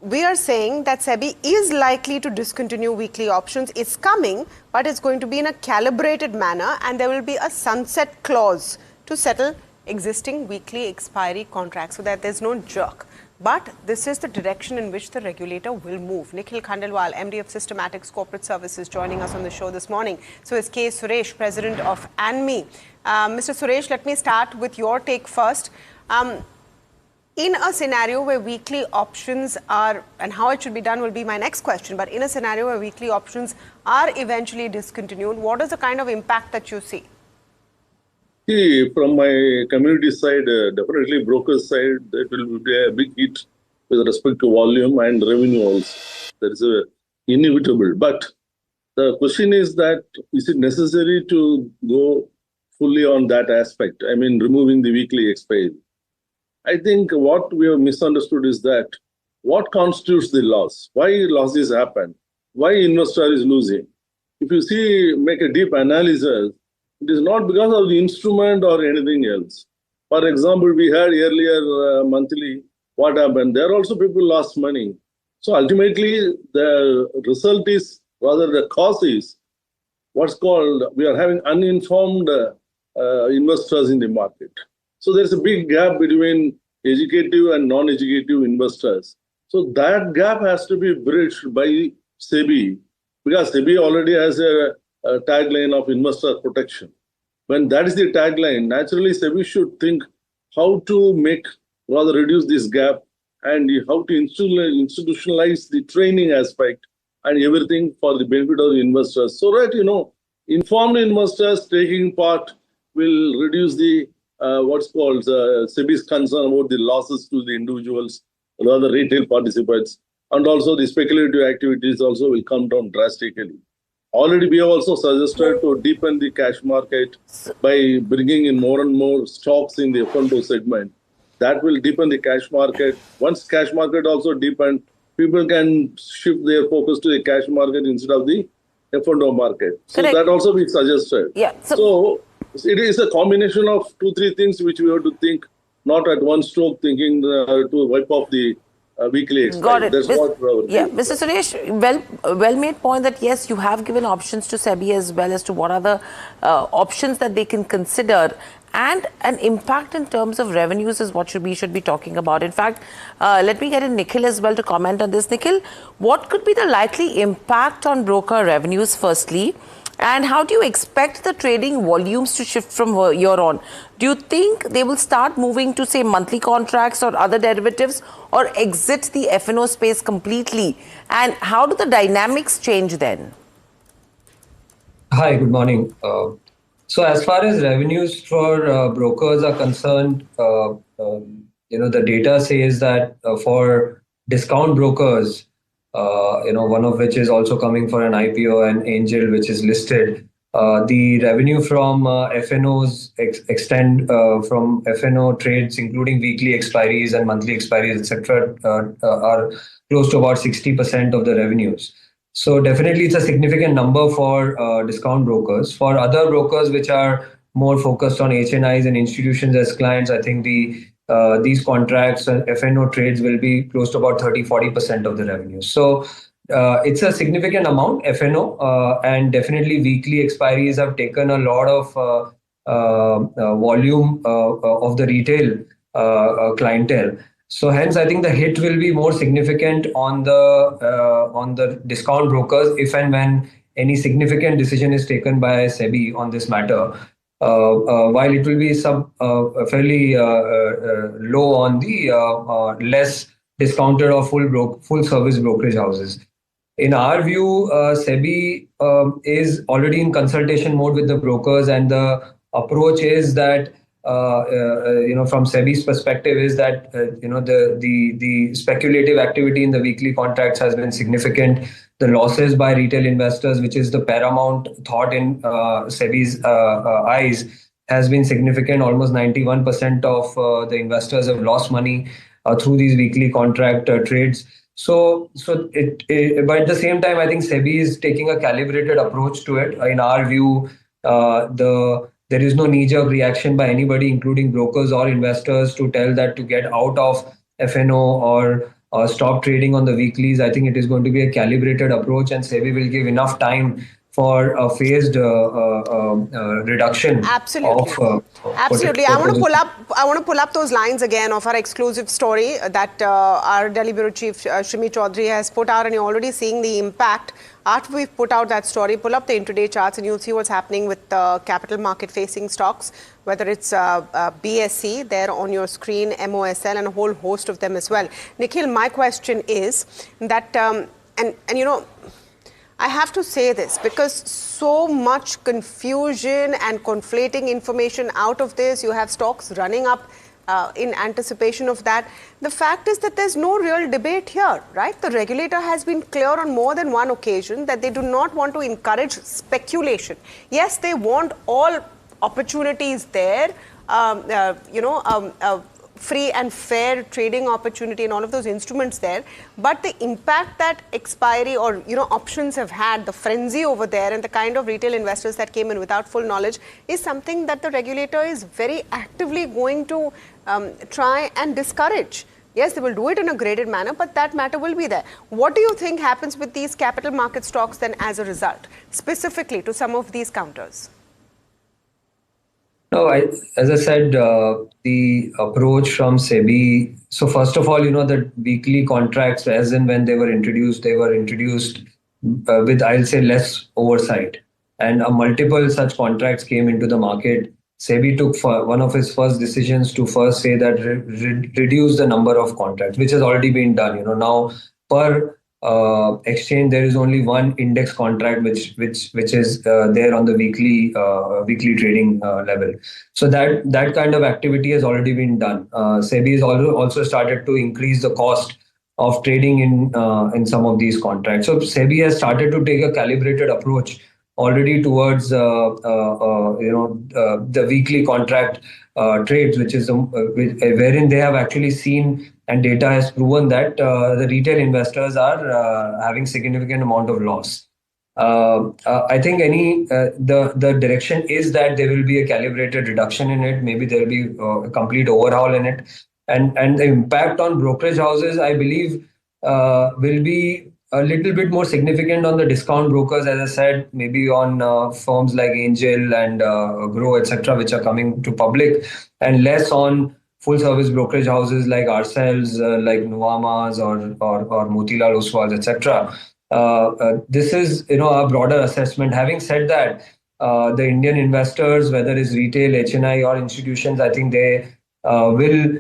we are saying that SEBI is likely to discontinue weekly options. It's coming, but it's going to be in a calibrated manner, and there will be a sunset clause to settle existing weekly expiry contracts so that there's no jerk. But this is the direction in which the regulator will move. Nikhil Khandelwal, MD of Systematics Corporate Services, joining us on the show this morning. So is K. Suresh, President of ANMI. Mr. Suresh, let me start with your take first. In a scenario where weekly options are, and how it should be done will be my next question, but in a scenario where weekly options are eventually discontinued, what is the kind of impact that you see? See, from my community side, definitely broker side, that will be a big hit with respect to volume and revenue also. That is inevitable. But the question is that, is it necessary to go fully on that aspect? I mean, removing the weekly expiry. I think what we have misunderstood is that what constitutes the loss? Why losses happen? Why investor is losing? If you see, make a deep analysis, it is not because of the instrument or anything else. For example, we had earlier monthly, what happened? There also people lost money. So ultimately, the result is, rather the cause is, what's called, we are having uninformed investors in the market. So there's a big gap between educative and non-educative investors. So that gap has to be bridged by SEBI, because SEBI already has a tagline of investor protection. When that is the tagline, naturally SEBI should think how to make, rather reduce this gap, and how to institutionalize the training aspect and everything for the benefit of the investors. So that, informed investors taking part will reduce the what's called SEBI's concern about the losses to the individuals, rather retail participants, and also the speculative activities also will come down drastically. Already we have also suggested to deepen the cash market by bringing in more and more stocks in the F&O segment. That will deepen the cash market. Once cash market also deepen, people can shift their focus to the cash market instead of the F&O market. So that also we suggested. Yeah. So it is a combination of 2-3 things which we have to think, not at one stroke thinking to wipe off the weekly expense. Got it. That's Mr. Suresh, well made point that yes, you have given options to SEBI as well as to what are the options that they can consider, and an impact in terms of revenues is what we should be talking about. In fact, let me get in Nikhil as well to comment on this. Nikhil, what could be the likely impact on broker revenues firstly? And how do you expect the trading volumes to shift from here on? Do you think they will start moving to, say, monthly contracts or other derivatives, or exit the F&O space completely? And how do the dynamics change then? Hi, good morning. So as far as revenues for brokers are concerned, the data says that for discount brokers, one of which is also coming for an IPO, and Angel, which is listed. The revenue from F&Os extend from F&O trades, including weekly expiries and monthly expiries, etc., are close to about 60% of the revenues. So definitely it's a significant number for discount brokers. For other brokers which are more focused on HNIs and institutions as clients, I think these contracts and F&O trades will be close to about 30-40% of the revenue. So it's a significant amount, F&O, and definitely weekly expiries have taken a lot of volume of the retail clientele. So hence, I think the hit will be more significant on the discount brokers if and when any significant decision is taken by SEBI on this matter. While it will be fairly low on the less discounted or full service brokerage houses. In our view, SEBI is already in consultation mode with the brokers, and the approach is that from SEBI's perspective is that the speculative activity in the weekly contracts has been significant. The losses by retail investors, which is the paramount thought in SEBI's eyes, has been significant. Almost 91% of the investors have lost money through these weekly contract trades. But at the same time, I think SEBI is taking a calibrated approach to it. In our view, there is no knee-jerk reaction by anybody, including brokers or investors, to tell that to get out of F&O or stop trading on the weeklies. I think it is going to be a calibrated approach, and SEBI will give enough time for a phased reduction Absolutely. of Absolutely. I want to pull up those lines again of our exclusive story that our Delhi Bureau Chief Shimi Chaudhary has put out, and you're already seeing the impact after we've put out that story. Pull up the intraday charts and you'll see what's happening with capital market facing stocks, whether it's BSE there on your screen, MOSL, and a whole host of them as well. Nikhil, my question is that, and you know, I have to say this because so much confusion and conflating information out of this. You have stocks running up in anticipation of that. The fact is that there's no real debate here, right? The regulator has been clear on more than one occasion that they do not want to encourage speculation. Yes, they want all opportunities there, free and fair trading opportunity and all of those instruments there, but the impact that expiry or options have had, the frenzy over there, and the kind of retail investors that came in without full knowledge is something that the regulator is very actively going to try and discourage. Yes, they will do it in a graded manner, but that matter will be there. What do you think happens with these capital market stocks then as a result, specifically to some of these counters? No, as I said, the approach from SEBI. So first of all, the weekly contracts, as and when they were introduced with, I'll say, less oversight. And multiple such contracts came into the market. SEBI took one of his first decisions to first say that reduce the number of contracts, which has already been done. Now per exchange, there is only one index contract which is there on the weekly trading level. So that kind of activity has already been done. SEBI has also started to increase the cost of trading in some of these contracts. So SEBI has started to take a calibrated approach already towards the weekly contract trades, which is wherein they have actually seen, and data has proven that the retail investors are having significant amount of loss. I think the direction is that there will be a calibrated reduction in it. Maybe there will be a complete overhaul in it, and the impact on brokerage houses, I believe, will be a little bit more significant on the discount brokers, as I said, maybe on firms like Angel and Grow, etc., which are coming to public, and less on full service brokerage houses like ourselves, like Nuamas or Motilal Oswal, etc. This is a broader assessment. Having said that, the Indian investors, whether it's retail, HNI or institutions, I think they will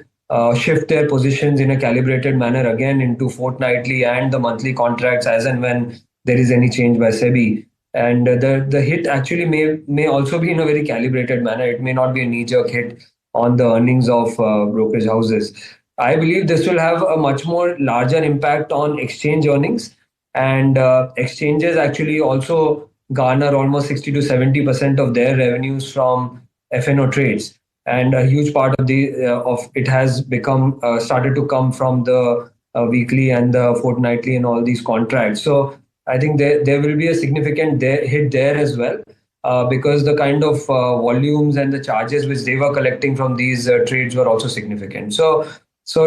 shift their positions in a calibrated manner again into fortnightly and the monthly contracts as and when there is any change by SEBI. And the hit actually may also be in a very calibrated manner. It may not be a knee-jerk hit on the earnings of brokerage houses. I believe this will have a much more larger impact on exchange earnings, and exchanges actually also garner almost 60 to 70% of their revenues from F&O trades, and a huge part of it has become started to come from the weekly and the fortnightly and all these contracts. So I think there will be a significant hit there as well. Because the kind of volumes and the charges which they were collecting from these trades were also significant. So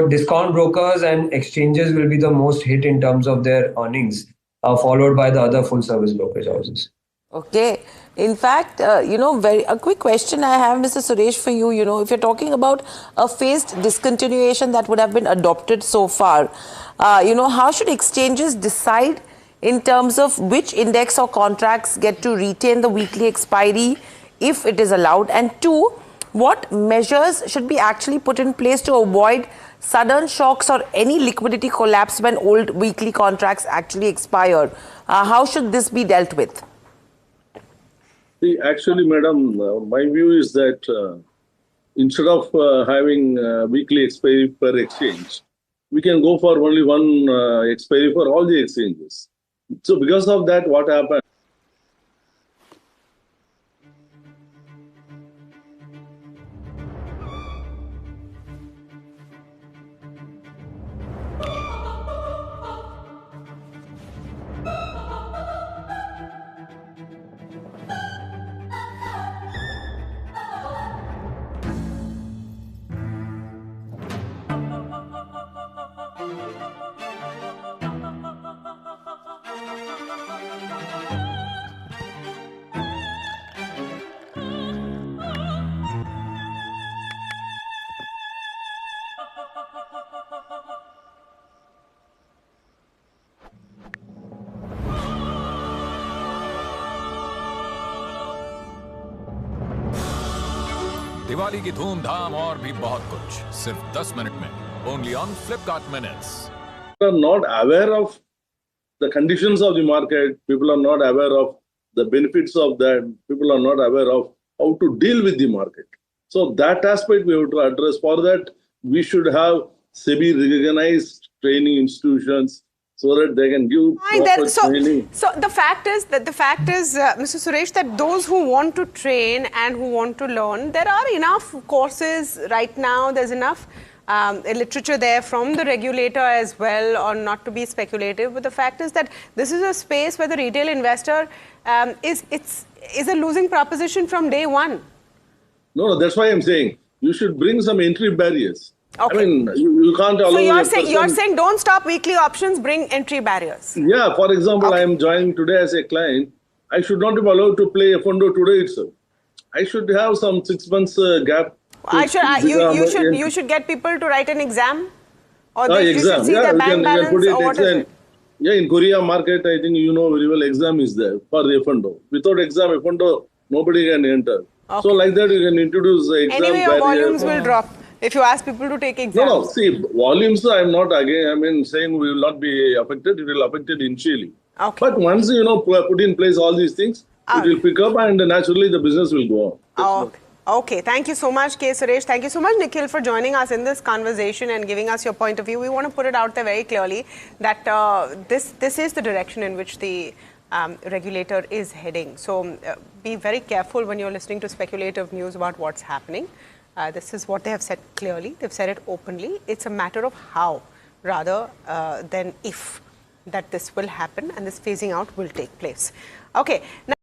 discount brokers and exchanges will be the most hit in terms of their earnings, followed by the other full service brokerage houses. Okay. In fact, a quick question I have, Mr. Suresh, for you. If you're talking about a phased discontinuation that would have been adopted so far, how should exchanges decide in terms of which index or contracts get to retain the weekly expiry, if it is allowed? And two, what measures should be actually put in place to avoid sudden shocks or any liquidity collapse when old weekly contracts actually expire? How should this be dealt with? See, actually, madam, my view is that instead of having weekly expiry per exchange, we can go for only one expiry for all the exchanges. So because of that, what happened? Diwali की धूमधाम और भी बहुत कुछ सिर्फ 10 minute में only on Flipkart Minutes. Are not aware of the conditions of the market. People are not aware of the benefits of that. People are not aware of how to deal with the market. So that aspect we have to address. For that, we should have SEBI recognized training institutions so that they can give Fine, proper so, training. so the fact is, Mr. Suresh, that those who want to train and who want to learn, there are enough courses right now. There's enough literature there from the regulator as well, or not to be speculative. But the fact is that this is a space where the retail investor is a losing proposition from day one. No, that's why I'm saying you should bring some entry barriers. Okay. I mean, you can't allow. So a you're person- saying don't stop weekly options, bring entry barriers. Yeah, for example, Okay. I am joining today as a client. I should not be allowed to play F&O today itself. I should have some 6 months gap. You should get people to write an exam, or you exam. should see Yeah, their you bank can balance, put it or what is exam. it? Yeah, in Korea market, I think you know very well, exam is there for the F&O. Without exam, F&O, nobody can enter. Okay. So like that, you can introduce the exam Anyway, your barrier. volumes will drop if you ask people to take exams. No, see, volumes, I'm not again, I mean, saying we will not be affected, it will affect it initially. Okay. But once, put in place all these things, it will pick up and naturally the business will go on. Oh, okay. Thank you so much, K. Suresh. Thank you so much, Nikhil, for joining us in this conversation and giving us your point of view. We want to put it out there very clearly that this is the direction in which the regulator is heading. So be very careful when you're listening to speculative news about what's happening. This is what they have said clearly. They've said it openly. It's a matter of how rather than if that this will happen and this phasing out will take place. Okay. Now